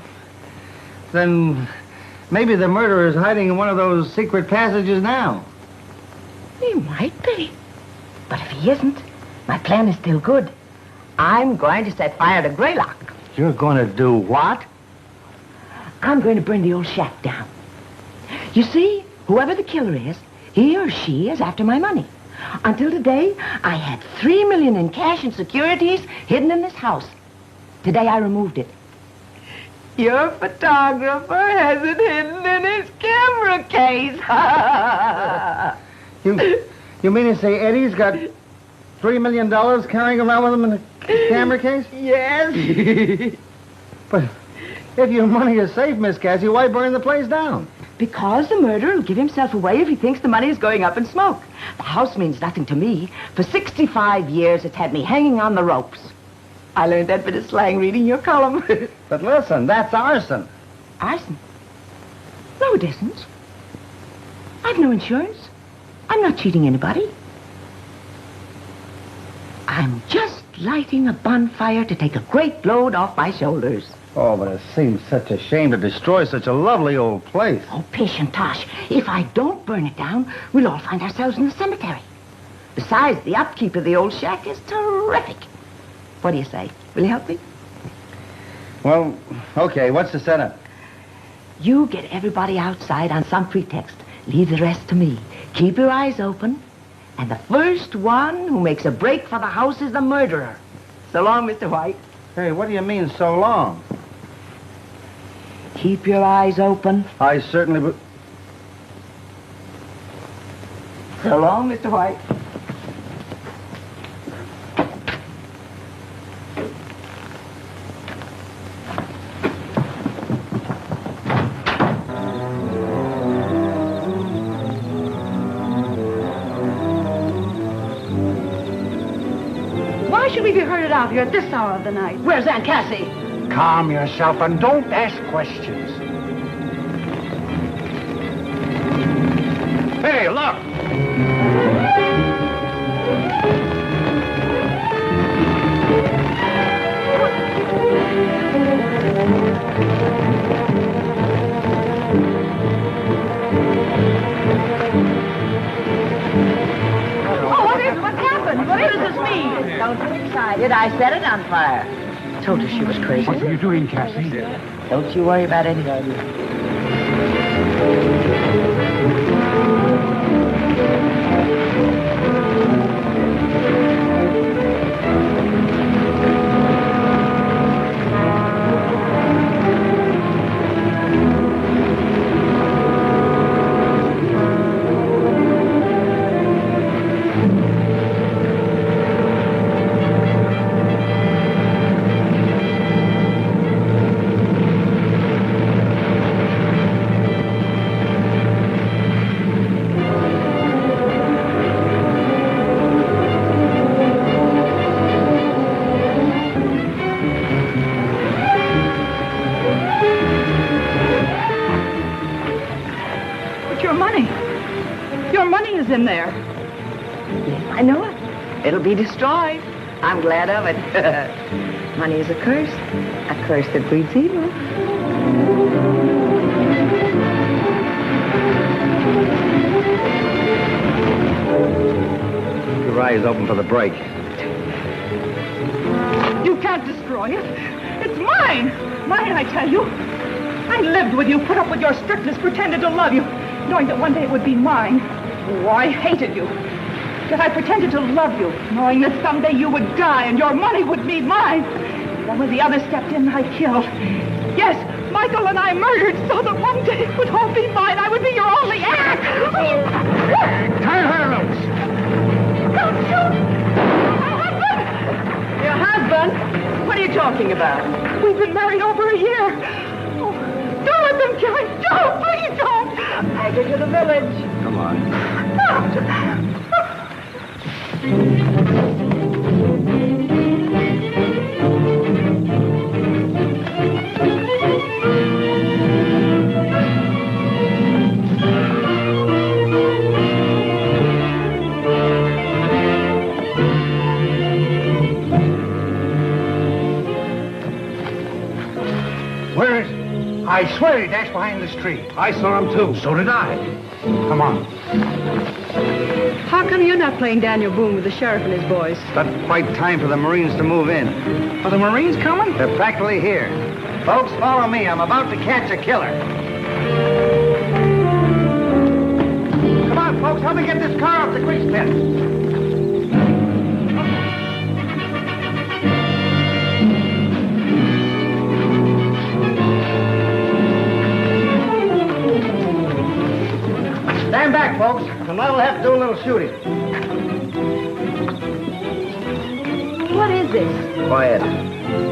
S3: Then maybe the murderer is hiding in one of those secret passages now.
S6: He might be. But if he isn't, my plan is still good. I'm going to set fire to Greylock.
S3: You're going to do what?
S6: I'm going to burn the old shack down. You see, whoever the killer is, he or she is after my money. Until today, I had $3 million in cash and securities hidden in this house. Today, I removed it. Your photographer has it hidden in his camera case.
S3: You mean to say Eddie's got $3 million carrying around with him in a camera case?
S6: Yes.
S3: But if your money is safe, Miss Cassie, why burn the place down?
S6: Because the murderer will give himself away if he thinks the money is going up in smoke. The house means nothing to me. For 65 years, it's had me hanging on the ropes. I learned that bit of slang reading your column.
S3: But listen, that's arson.
S6: Arson? No, it isn't. I've no insurance. I'm not cheating anybody. I'm just lighting a bonfire to take a great load off my shoulders.
S3: Oh, but it seems such a shame to destroy such a lovely old place.
S6: Oh, pish and tosh. If I don't burn it down, we'll all find ourselves in the cemetery. Besides, the upkeep of the old shack is terrific. What do you say? Will you help me?
S3: Well, okay, what's the setup?
S6: You get everybody outside on some pretext. Leave the rest to me. Keep your eyes open. And the first one who makes a break for the house is the murderer. So long, Mr. White.
S3: Hey, what do you mean, so long?
S6: Keep your eyes open.
S3: I certainly would.
S6: So long, Mr. White.
S13: Why should we be herded out here at this hour of the night?
S6: Where's Aunt Cassie?
S12: Calm yourself and don't ask questions.
S7: Hey, look!
S13: What happened? What does this mean?
S6: Don't get excited. I set it on fire. Told her she was crazy.
S12: What are you doing, Cassie?
S6: Don't you worry about anything.
S13: In there.
S6: Yes, I know it. It'll be destroyed. I'm glad of it. Money is a curse that breeds evil.
S3: Your eyes open for the break.
S13: You can't destroy it. It's mine. Mine, I tell you. I lived with you, put up with your strictness, pretended to love you, knowing that one day it would be mine. Oh, I hated you. Yet I pretended to love you, knowing that someday you would die and your money would be mine. And then when the others stepped in, I killed. Yes, Michael and I murdered so that one day it would all be mine. I would be your only heir.
S7: Tie her loose.
S13: Don't shoot! My husband!
S6: Your husband? What are you talking about?
S13: We've been married over a year. Oh,
S6: take her to the village.
S3: Come on.
S12: Where is he? I swear he dashed behind this tree. I saw him too. So did I. Come on.
S2: How come you're not playing Daniel Boone with the sheriff and his boys?
S3: Not quite time for the Marines to move in.
S1: Are the Marines coming?
S3: They're practically here. Folks, follow me. I'm about to catch a killer. Come on, folks. Help me get this car off the grease pit. Stand back, folks. And I will have to do a little shooting.
S2: What is this?
S3: Quiet.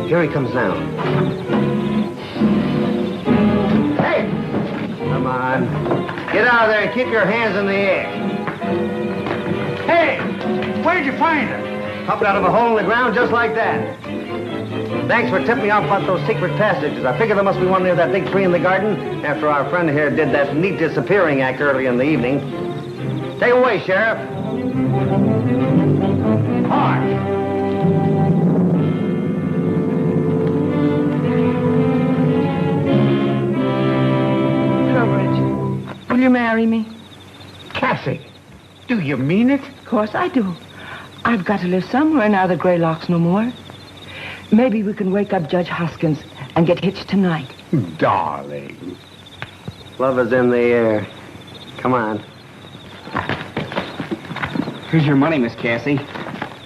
S3: Here he comes now. Hey! Come on. Get out of there and keep your hands in the air. Hey! Where'd you find her? Popped out of a hole in the ground just like that. Thanks for tipping me off about those secret passages. I figured there must be one near that big tree in the garden after our friend here did that neat disappearing act early in the evening. Take it away, Sheriff. Hard.
S6: Trowbridge, will you marry me?
S12: Cassie, do you mean it?
S6: Of course I do. I've got to live somewhere now that Greylock's no more. Maybe we can wake up Judge Hoskins and get hitched tonight.
S12: Darling.
S3: Love is in the air. Come on.
S1: Here's your money, Miss Cassie.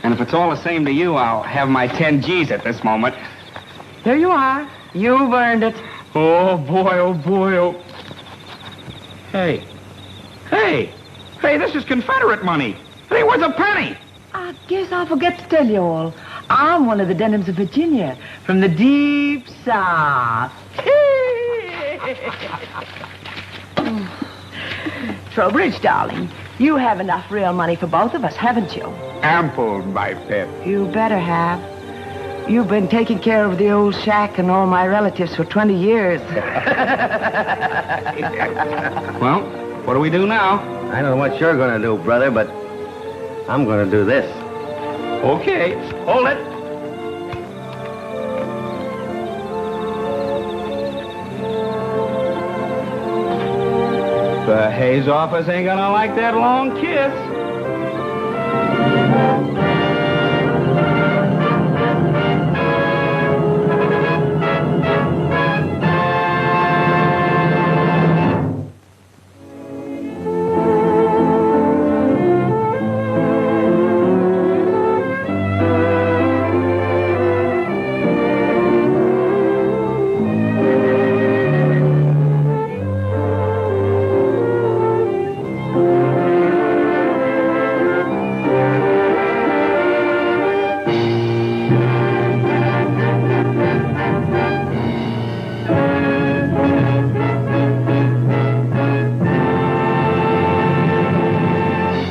S1: And if it's all the same to you, I'll have my 10 G's at this moment.
S6: Here you are. You've earned it.
S1: Oh, boy, oh, boy, oh. Hey. Hey, this is Confederate money. It ain't worth a penny.
S6: I guess I forget to tell you all. I'm one of the Denhams of Virginia, from the deep south. Trowbridge, darling, you have enough real money for both of us, haven't you?
S12: Ample, my pet.
S6: You better have. You've been taking care of the old shack and all my relatives for 20 years.
S1: Well, what do we do now?
S3: I don't know what you're going to do, brother, but I'm going to do this.
S1: Okay. Hold it. The Hayes office ain't gonna like that long kiss.